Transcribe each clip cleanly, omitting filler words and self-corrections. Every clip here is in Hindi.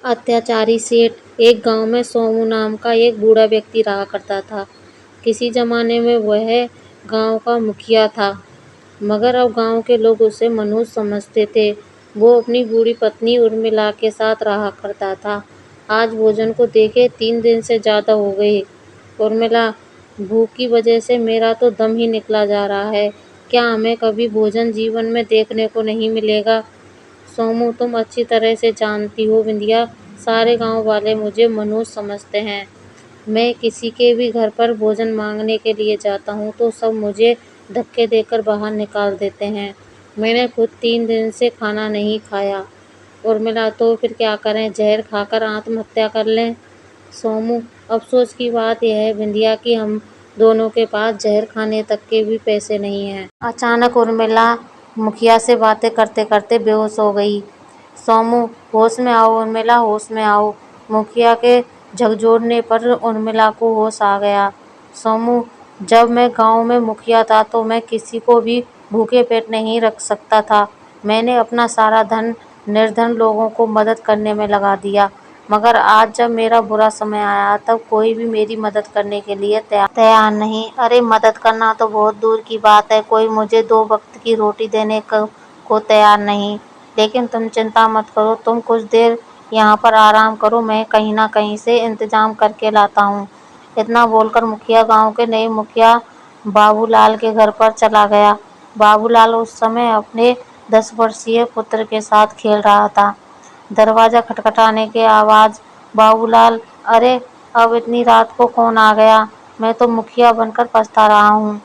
अत्याचारी सेठ। एक गांव में सोमू नाम का एक बूढ़ा व्यक्ति रहा करता था। किसी जमाने में वह गांव का मुखिया था, मगर अब गांव के लोग उसे मनुष्य समझते थे। वो अपनी बूढ़ी पत्नी उर्मिला के साथ रहा करता था। आज भोजन को देखे 3 दिन से ज्यादा हो गए। उर्मिला, भूख की वजह से मेरा तो दम ही निकला जा रहा है। क्या हमें कभी भोजन जीवन में देखने को नहीं मिलेगा? सोमू, तुम अच्छी तरह से जानती हो बिंदिया, सारे गांव वाले मुझे मनुष्य समझते हैं। मैं किसी के भी घर पर भोजन मांगने के लिए जाता हूँ तो सब मुझे धक्के देकर बाहर निकाल देते हैं। मैंने खुद 3 दिन से खाना नहीं खाया। उर्मिला, तो फिर क्या करें? जहर खाकर आत्महत्या कर लें? सोमू, अफसोस की बात यह है बिंदिया कि हम दोनों के पास जहर खाने तक के भी पैसे नहीं हैं। अचानक उर्मिला मुखिया से बातें करते करते बेहोश हो गई। सोमू, होश में आओ उर्मिला, होश में आओ। मुखिया के झकझोरने पर उर्मिला को होश आ गया। सोमू, जब मैं गांव में मुखिया था तो मैं किसी को भी भूखे पेट नहीं रख सकता था। मैंने अपना सारा धन निर्धन लोगों को मदद करने में लगा दिया, मगर आज जब मेरा बुरा समय आया तब कोई भी मेरी मदद करने के लिए तैयार नहीं। अरे, मदद करना तो बहुत दूर की बात है, कोई मुझे 2 वक्त की रोटी देने को तैयार नहीं। लेकिन तुम चिंता मत करो, तुम कुछ देर यहाँ पर आराम करो, मैं कहीं ना कहीं से इंतजाम करके लाता हूँ। इतना बोलकर मुखिया गांव के नए मुखिया बाबूलाल के घर पर चला गया। बाबूलाल उस समय अपने 10 वर्षीय पुत्र के साथ खेल रहा था। दरवाजा खटखटाने के आवाज। बाबूलाल, अरे, अब इतनी रात को कौन आ गया? मैं तो मुखिया बनकर पछता रहा हूँ।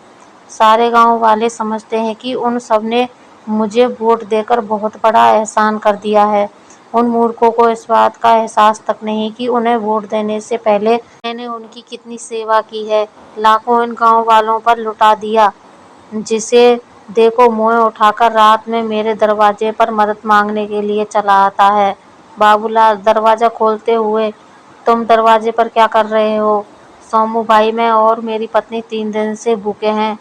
सारे गांव वाले समझते हैं कि उन सब ने मुझे वोट देकर बहुत बड़ा एहसान कर दिया है। उन मूर्खों को इस बात का एहसास तक नहीं कि उन्हें वोट देने से पहले मैंने उनकी कितनी सेवा की है। लाखों इन गांव वालों पर लुटा दिया, जिसे देखो मुंह उठाकर रात में मेरे दरवाजे पर मदद मांगने के लिए चला आता है। बाबूलाल दरवाजा खोलते हुए, तुम दरवाजे पर क्या कर रहे हो? सोमू भाई, मैं और मेरी पत्नी 3 दिन से भूखे हैं।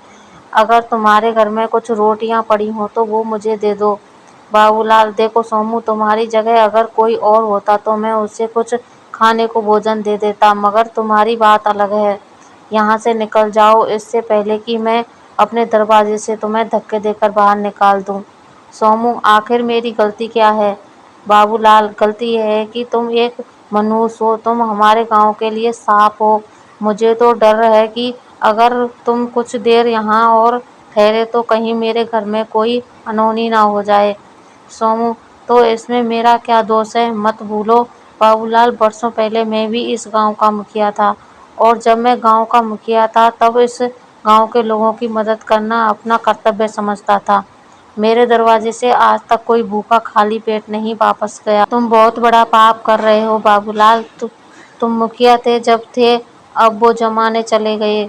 अगर तुम्हारे घर में कुछ रोटियां पड़ी हो तो वो मुझे दे दो। बाबूलाल, देखो सोमू, तुम्हारी जगह अगर कोई और होता तो मैं उसे कुछ खाने को भोजन दे देता, मगर तुम्हारी बात अलग है। यहाँ से निकल जाओ इससे पहले कि मैं अपने दरवाजे से तुम्हें धक्के देकर बाहर निकाल दूं। सोमू, आखिर मेरी गलती क्या है? बाबूलाल, गलती यह है कि तुम एक मनुष्य हो, तुम हमारे गांव के लिए सांप हो। मुझे तो डर है कि अगर तुम कुछ देर यहाँ और ठहरे तो कहीं मेरे घर में कोई अनहोनी ना हो जाए। सोमू, तो इसमें मेरा क्या दोष है? मत भूलो बाबूलाल, बरसों पहले मैं भी इस गांव का मुखिया था, और जब मैं गांव का मुखिया था तब इस गांव के लोगों की मदद करना अपना कर्तव्य समझता था। मेरे दरवाजे से आज तक कोई भूखा खाली पेट नहीं वापस गया। तुम बहुत बड़ा पाप कर रहे हो बाबूलाल। तुम मुखिया थे जब थे, अब वो जमाने चले गए।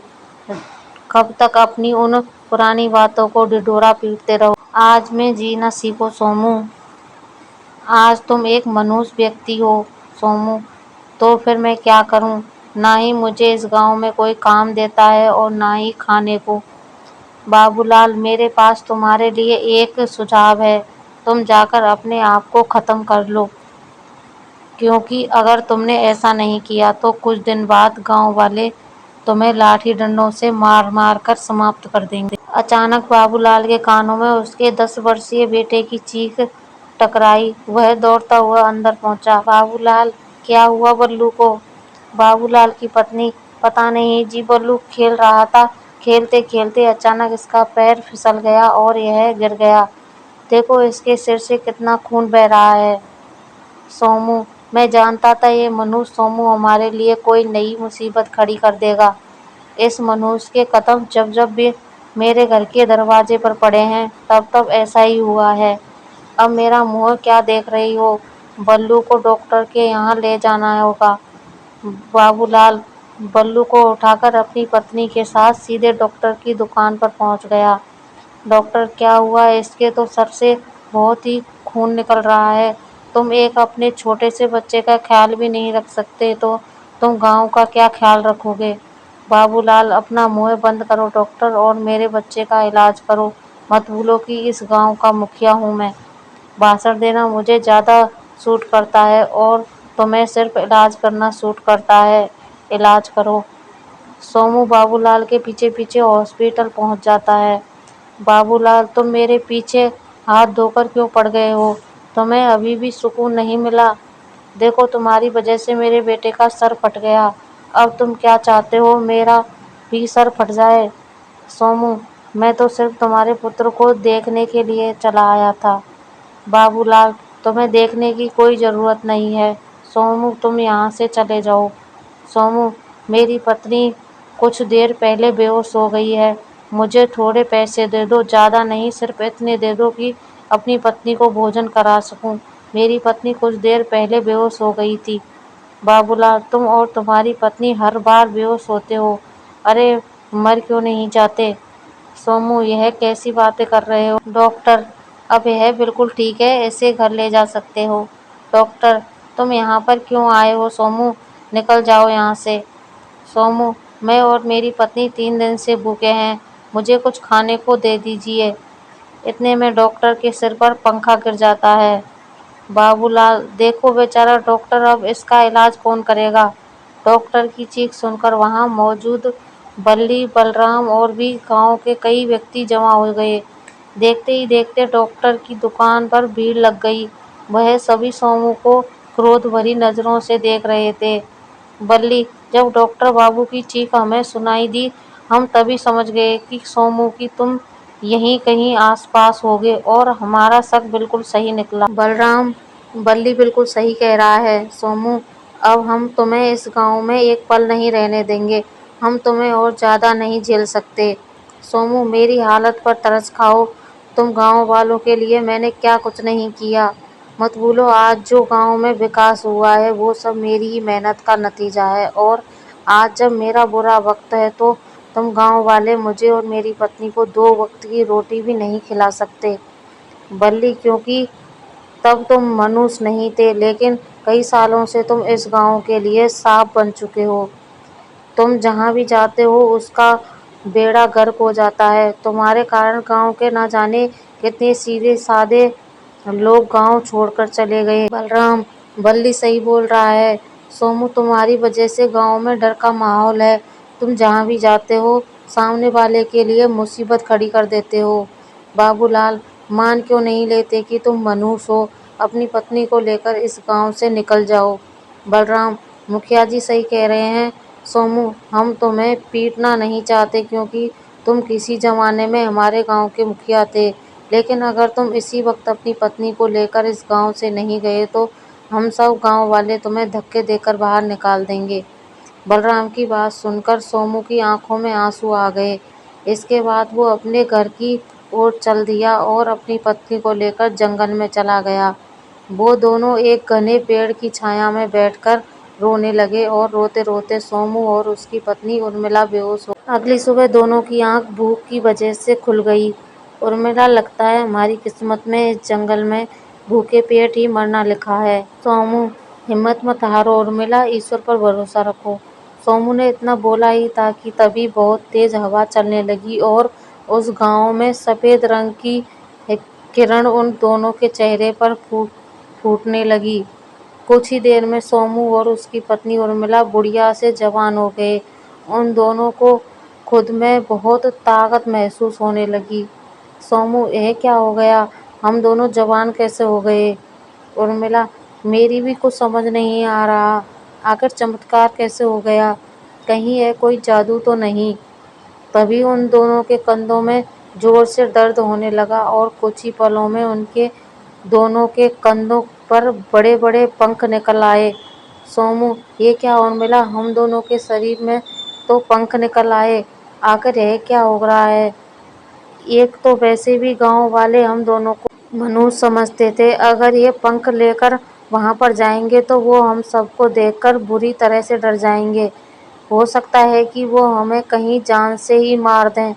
कब तक अपनी उन पुरानी बातों को ढिढोरा पीटते रहो? आज में जीना सीखो सोमू। आज तुम एक मनुष्य व्यक्ति हो सोमू। तो फिर मैं क्या करूं? ना ही मुझे इस गांव में कोई काम देता है और ना ही खाने को। बाबूलाल, मेरे पास तुम्हारे लिए एक सुझाव है, तुम जाकर अपने आप को खत्म कर लो, क्योंकि अगर तुमने ऐसा नहीं किया तो कुछ दिन बाद गांव वाले तुम्हें लाठी डंडों से मार मार कर समाप्त कर देंगे। अचानक बाबूलाल के कानों में उसके 10 वर्षीय बेटे की चीख टकराई। वह दौड़ता हुआ अंदर पहुंचा। बाबूलाल, क्या हुआ बल्लू को? बाबूलाल की पत्नी, पता नहीं जी, बल्लू खेल रहा था, खेलते खेलते अचानक इसका पैर फिसल गया और यह गिर गया। देखो इसके सिर से कितना खून बह रहा है। सोमू, मैं जानता था ये मनुष्य सोमू हमारे लिए कोई नई मुसीबत खड़ी कर देगा। इस मनुष्य के कदम जब जब भी मेरे घर के दरवाजे पर पड़े हैं तब तब ऐसा ही हुआ है। अब मेरा मुंह क्या देख रही हो? बल्लू को डॉक्टर के यहाँ ले जाना होगा। बाबूलाल बल्लू को उठाकर अपनी पत्नी के साथ सीधे डॉक्टर की दुकान पर पहुंच गया। डॉक्टर, क्या हुआ? इसके तो सर से बहुत ही खून निकल रहा है। तुम एक अपने छोटे से बच्चे का ख्याल भी नहीं रख सकते तो तुम गांव का क्या ख्याल रखोगे? बाबूलाल, अपना मुंह बंद करो डॉक्टर और मेरे बच्चे का इलाज करो। मत भूलो कि इस गांव का मुखिया हूँ मैं। भाषण देना मुझे ज़्यादा सूट करता है और तुम्हें सिर्फ इलाज करना सूट करता है, इलाज करो। सोमू बाबूलाल के पीछे पीछे हॉस्पिटल पहुंच जाता है। बाबूलाल, तुम मेरे पीछे हाथ धोकर क्यों पड़ गए हो? तुम्हें अभी भी सुकून नहीं मिला? देखो, तुम्हारी वजह से मेरे बेटे का सर फट गया। अब तुम क्या चाहते हो, मेरा भी सर फट जाए? सोमू, मैं तो सिर्फ तुम्हारे पुत्र को देखने के लिए चला आया था। बाबूलाल, तुम्हें देखने की कोई ज़रूरत नहीं है। सोमू, तुम यहाँ से चले जाओ। सोमू, मेरी पत्नी कुछ देर पहले बेहोश हो गई है। मुझे थोड़े पैसे दे दो, ज़्यादा नहीं, सिर्फ इतने दे दो कि अपनी पत्नी को भोजन करा सकूं। मेरी पत्नी कुछ देर पहले बेहोश हो गई थी। बाबूलाल, तुम और तुम्हारी पत्नी हर बार बेहोश होते हो। अरे, मर क्यों नहीं जाते? सोमू, यह कैसी बातें कर रहे हो डॉक्टर? अब यह बिल्कुल ठीक है, इसे घर ले जा सकते हो। डॉक्टर, तुम यहाँ पर क्यों आए हो? सोमू, निकल जाओ यहाँ से। सोमू, मैं और मेरी पत्नी 3 दिन से भूखे हैं, मुझे कुछ खाने को दे दीजिए। इतने में डॉक्टर के सिर पर पंखा गिर जाता है। बाबूलाल, देखो बेचारा डॉक्टर, अब इसका इलाज कौन करेगा? डॉक्टर की चीख सुनकर वहां मौजूद बल्ली, बलराम और भी गांव के कई व्यक्ति जमा हो गए। देखते ही देखते डॉक्टर की दुकान पर भीड़ लग गई। वह सभी सोमू को क्रोध भरी नजरों से देख रहे थे। बल्ली, जब डॉक्टर बाबू की चीख हमें सुनाई दी, हम तभी समझ गए कि सोमू की तुम यहीं कहीं आसपास होगे और हमारा शक बिल्कुल सही निकला। बलराम, बल्ली बिल्कुल सही कह रहा है। सोमू, अब हम तुम्हें इस गांव में एक पल नहीं रहने देंगे। हम तुम्हें और ज़्यादा नहीं झेल सकते। सोमू, मेरी हालत पर तरस खाओ। तुम गांव वालों के लिए मैंने क्या कुछ नहीं किया। मत भूलो, आज जो गांव में विकास हुआ है वो सब मेरी ही मेहनत का नतीजा है। और आज जब मेरा बुरा वक्त है तो तुम गांव वाले मुझे और मेरी पत्नी को 2 वक्त की रोटी भी नहीं खिला सकते। बल्ली, क्योंकि तब तुम मनुष्य नहीं थे, लेकिन कई सालों से तुम इस गांव के लिए सांप बन चुके हो। तुम जहाँ भी जाते हो उसका बेड़ा गर्क हो जाता है। तुम्हारे कारण गांव के न जाने कितने सीधे साधे लोग गांव छोड़कर चले गए। बलराम, बल्ली सही बोल रहा है। सोमू, तुम्हारी वजह से गांव में डर का माहौल है। तुम जहाँ भी जाते हो सामने वाले के लिए मुसीबत खड़ी कर देते हो। बाबूलाल, मान क्यों नहीं लेते कि तुम मनुष्य हो? अपनी पत्नी को लेकर इस गांव से निकल जाओ। बलराम, मुखिया जी सही कह रहे हैं। सोमू, हम तुम्हें पीटना नहीं चाहते क्योंकि तुम किसी जमाने में हमारे गांव के मुखिया थे, लेकिन अगर तुम इसी वक्त अपनी पत्नी को लेकर इस गांव से नहीं गए तो हम सब गांव वाले तुम्हें धक्के देकर बाहर निकाल देंगे। बलराम की बात सुनकर सोमू की आंखों में आंसू आ गए। इसके बाद वो अपने घर की ओर चल दिया और अपनी पत्नी को लेकर जंगल में चला गया। वो दोनों एक घने पेड़ की छाया में बैठकर रोने लगे और रोते रोते सोमू और उसकी पत्नी उर्मिला बेहोश हो। अगली सुबह दोनों की आंख भूख की वजह से खुल गई। उर्मिला, लगता है हमारी किस्मत में इस जंगल में भूखे पेट ही मरना लिखा है। सोमू, हिम्मत मत हारो उर्मिला, ईश्वर पर भरोसा रखो। सोमू ने इतना बोला ही था कि तभी बहुत तेज हवा चलने लगी और उस गांव में सफेद रंग की किरण उन दोनों के चेहरे पर फूटने लगी। कुछ ही देर में सोमू और उसकी पत्नी उर्मिला बुढ़िया से जवान हो गए। उन दोनों को खुद में बहुत ताकत महसूस होने लगी। सोमू, यह क्या हो गया? हम दोनों जवान कैसे हो गए? उर्मिला, मेरी भी कुछ समझ नहीं आ रहा। आखिर चमत्कार कैसे हो गया? कहीं यह कोई जादू तो नहीं? तभी उन दोनों के कंधों में जोर से दर्द होने लगा और कुछ ही पलों में उनके दोनों के कंधों पर बड़े बड़े पंख निकल आए। सोमू, ये क्या उर्मिला, हम दोनों के शरीर में तो पंख निकल आए। आखिर यह क्या हो रहा है? एक तो वैसे भी गांव वाले हम दोनों को मनुष्य समझते थे, अगर ये पंख लेकर वहां पर जाएंगे तो वो हम सबको देखकर बुरी तरह से डर जाएंगे। हो सकता है कि वो हमें कहीं जान से ही मार दें।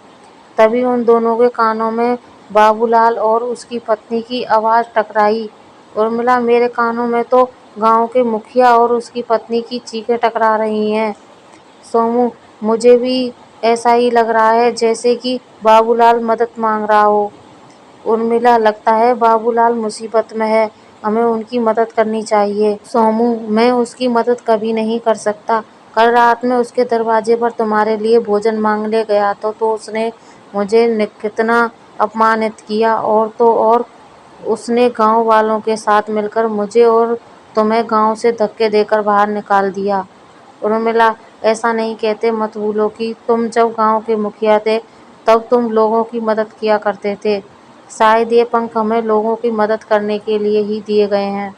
तभी उन दोनों के कानों में बाबूलाल और उसकी पत्नी की आवाज़ टकराई। उर्मिला, मेरे कानों में तो गांव के मुखिया और उसकी पत्नी की चीखें टकरा रही हैं। सोमू, मुझे भी ऐसा ही लग रहा है जैसे कि बाबूलाल मदद मांग रहा हो। उर्मिला, लगता है बाबूलाल मुसीबत में है। हमें उनकी मदद करनी चाहिए। सोमू, मैं उसकी मदद कभी नहीं कर सकता। कल रात में उसके दरवाजे पर तुम्हारे लिए भोजन मांगने गया तो उसने मुझे कितना अपमानित किया, और तो और उसने गांव वालों के साथ मिलकर मुझे और तुम्हें गांव से धक्के देकर बाहर निकाल दिया। उर्मिला, ऐसा नहीं कहते, मत भूलो कि तुम जब गांव के मुखिया थे तब तुम लोगों की मदद किया करते थे। शायद ये पंख हमें लोगों की मदद करने के लिए ही दिए गए हैं।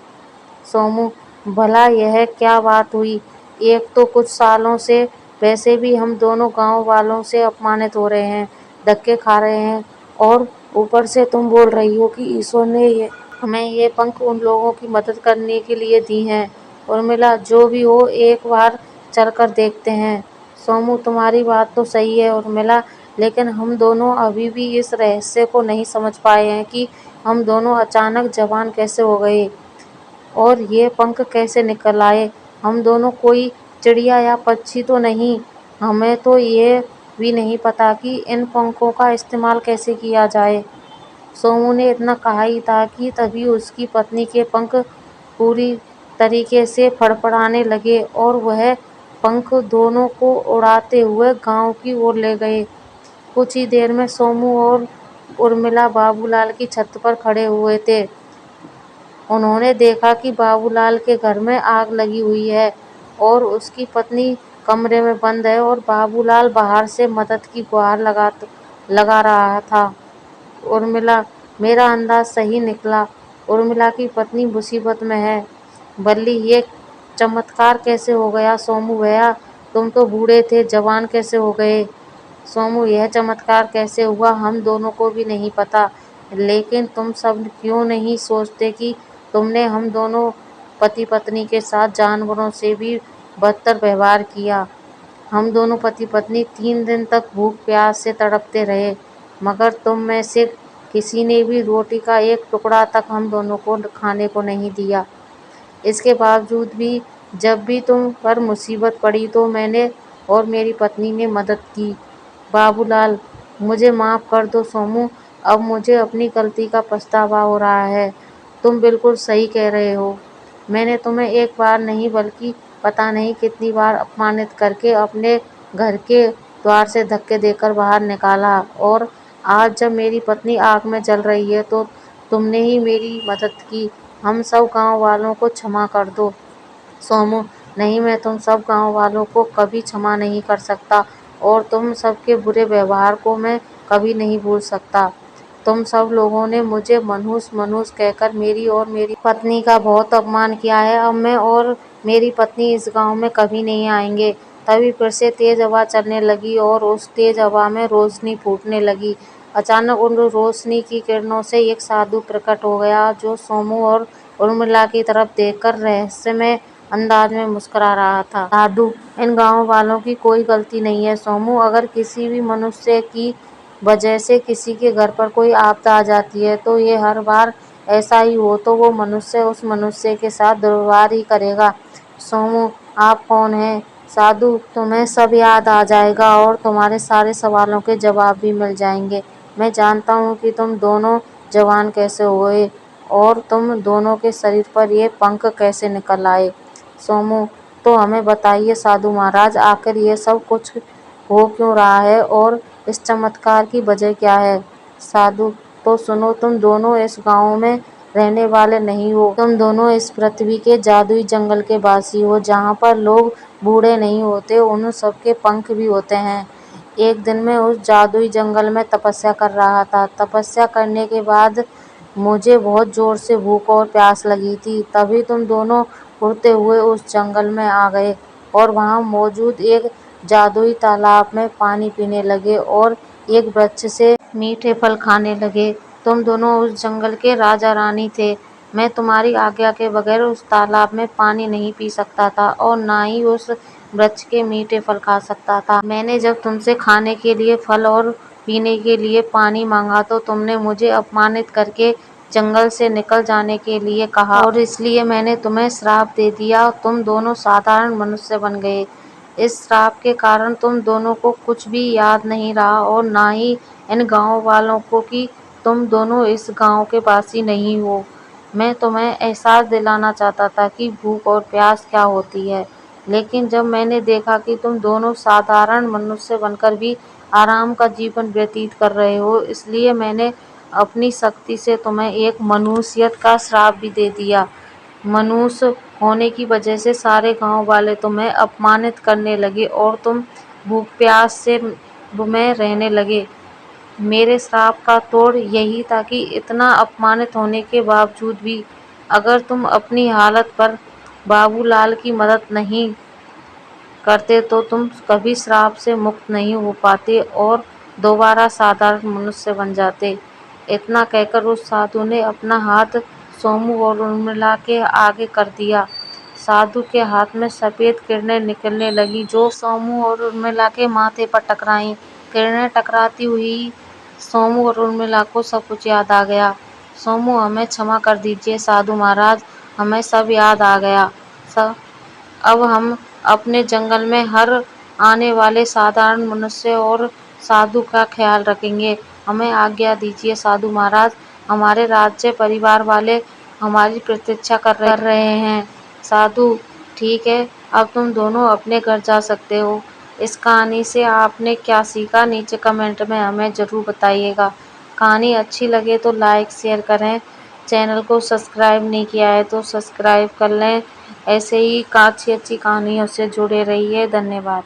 सोमू, भला यह क्या बात हुई? एक तो कुछ सालों से वैसे भी हम दोनों गांव वालों से अपमानित हो रहे हैं, धक्के खा रहे हैं, और ऊपर से तुम बोल रही हो कि ईश्वर ने हमें ये पंख उन लोगों की मदद करने के लिए दी हैं। उर्मिला, जो भी हो, एक बार चलकर देखते हैं। सोमू, तुम्हारी बात तो सही है उर्मिला, लेकिन हम दोनों अभी भी इस रहस्य को नहीं समझ पाए हैं कि हम दोनों अचानक जवान कैसे हो गए और ये पंख कैसे निकल आए। हम दोनों कोई चिड़िया या पक्षी तो नहीं। हमें तो ये भी नहीं पता कि इन पंखों का इस्तेमाल कैसे किया जाए। सोमू ने इतना कहा ही था कि तभी उसकी पत्नी के पंख पूरी तरीके से फड़फड़ाने लगे और वह पंख दोनों को उड़ाते हुए गांव की ओर ले गए। कुछ ही देर में सोमू और उर्मिला बाबूलाल की छत पर खड़े हुए थे। उन्होंने देखा कि बाबूलाल के घर में आग लगी हुई है और उसकी पत्नी कमरे में बंद है और बाबूलाल बाहर से मदद की गुहार लगा रहा था। उर्मिला, मेरा अंदाज सही निकला। उर्मिला की पत्नी मुसीबत में है। बल्ली, ये चमत्कार कैसे हो गया? सोमू भैया, तुम तो बूढ़े थे, जवान कैसे हो गए? सोमू, यह चमत्कार कैसे हुआ हम दोनों को भी नहीं पता, लेकिन तुम सब क्यों नहीं सोचते कि तुमने हम दोनों पति पत्नी के साथ जानवरों से भी बदतर व्यवहार किया। हम दोनों पति पत्नी 3 दिन तक भूख प्यास से तड़पते रहे, मगर तुम में से किसी ने भी रोटी का एक टुकड़ा तक हम दोनों को खाने को नहीं दिया। इसके बावजूद भी जब भी तुम पर मुसीबत पड़ी तो मैंने और मेरी पत्नी ने मदद की। बाबूलाल, मुझे माफ़ कर दो सोमू, अब मुझे अपनी गलती का पछतावा हो रहा है। तुम बिल्कुल सही कह रहे हो। मैंने तुम्हें एक बार नहीं बल्कि पता नहीं कितनी बार अपमानित करके अपने घर के द्वार से धक्के देकर बाहर निकाला, और आज जब मेरी पत्नी आग में जल रही है तो तुमने ही मेरी मदद की। हम सब गांव वालों को क्षमा कर दो। सोमू, नहीं, मैं तुम सब गांव वालों को कभी क्षमा नहीं कर सकता और तुम सबके बुरे व्यवहार को मैं कभी नहीं भूल सकता। तुम सब लोगों ने मुझे मनहूस कहकर मेरी और मेरी पत्नी का बहुत अपमान किया है। अब मैं और मेरी पत्नी इस गांव में कभी नहीं आएंगे। तभी फिर से तेज हवा चलने लगी और उस तेज हवा में रोशनी फूटने लगी। अचानक उन रोशनी की किरणों से एक साधु प्रकट हो गया जो सोमू और उर्मिला की तरफ देखकर रहस्यमय अंदाज में मुस्कुरा रहा था। साधु, इन गांव वालों की कोई गलती नहीं है सोमू। अगर किसी भी मनुष्य की वजह से किसी के घर पर कोई आपदा आ जाती है तो ये हर बार ऐसा ही हो तो वो मनुष्य उस मनुष्य के साथ दुर्व्यवहार ही करेगा। सोमू, आप कौन हैं? साधु, तुम्हें सब याद आ जाएगा और तुम्हारे सारे सवालों के जवाब भी मिल जाएंगे। मैं जानता हूँ कि तुम दोनों जवान कैसे हुए और तुम दोनों के शरीर पर ये पंख कैसे निकल आए। सोमू, तो हमें बताइए साधु महाराज, आखिर ये सब कुछ हो क्यों रहा है और इस चमत्कार की वजह क्या है? साधु, तो सुनो, तुम दोनों इस गांव में रहने वाले नहीं हो। तुम दोनों इस पृथ्वी के जादुई जंगल के वासी हो, जहाँ पर लोग बूढ़े नहीं होते, उन सबके पंख भी होते हैं। एक दिन मैं उस जादुई जंगल में तपस्या कर रहा था। तपस्या करने के बाद मुझे बहुत जोर से भूख और प्यास लगी थी। तभी तुम दोनों उड़ते हुए उस जंगल में आ गए और वहाँ मौजूद एक जादुई तालाब में पानी पीने लगे और एक वृक्ष से मीठे फल खाने लगे। तुम दोनों उस जंगल के राजा रानी थे। मैं तुम्हारी आज्ञा के बगैर उस तालाब में पानी नहीं पी सकता था और ना ही उस वृक्ष के मीठे फल खा सकता था। मैंने जब तुमसे खाने के लिए फल और पीने के लिए पानी मांगा तो तुमने मुझे अपमानित करके जंगल से निकल जाने के लिए कहा और इसलिए मैंने तुम्हें श्राप दे दिया। तुम दोनों साधारण मनुष्य बन गए। इस श्राप के कारण तुम दोनों को कुछ भी याद नहीं रहा और ना ही इन गांव वालों को कि तुम दोनों इस गांव के वासी नहीं हो। मैं तुम्हें एहसास दिलाना चाहता था कि भूख और प्यास क्या होती है, लेकिन जब मैंने देखा कि तुम दोनों साधारण मनुष्य बनकर भी आराम का जीवन व्यतीत कर रहे हो, इसलिए मैंने अपनी शक्ति से तुम्हें एक मनुष्यत का श्राप भी दे दिया। मनुष्य होने की वजह से सारे गांव वाले तुम्हें अपमानित करने लगे और तुम भूख प्यास से में रहने लगे। मेरे श्राप का तोड़ यही था कि इतना अपमानित होने के बावजूद भी अगर तुम अपनी हालत पर बाबूलाल की मदद नहीं करते तो तुम कभी श्राप से मुक्त नहीं हो पाते और दोबारा साधारण मनुष्य बन जाते। इतना कहकर उस साधु ने अपना हाथ सोमू और उर्मिला के आगे कर दिया। साधु के हाथ में सफेद किरणें निकलने लगी जो सोमू और उर्मिला के माथे पर टकराईं। किरणें टकराती हुई सोमू और उर्मिला को सब कुछ याद आ गया। सोमू, हमें क्षमा कर दीजिए साधु महाराज, हमें सब याद आ गया। सब अब हम अपने जंगल में हर आने वाले साधारण मनुष्य और साधु का ख्याल रखेंगे। हमें आज्ञा दीजिए साधु महाराज, हमारे राज्य परिवार वाले हमारी प्रतीक्षा कर रहे हैं। साधु, ठीक है, अब तुम दोनों अपने घर जा सकते हो। इस कहानी से आपने क्या सीखा नीचे कमेंट में हमें ज़रूर बताइएगा। कहानी अच्छी लगे तो लाइक शेयर करें। चैनल को सब्सक्राइब नहीं किया है तो सब्सक्राइब कर लें। ऐसे ही अच्छी अच्छी कहानियों से जुड़े रहिए। धन्यवाद।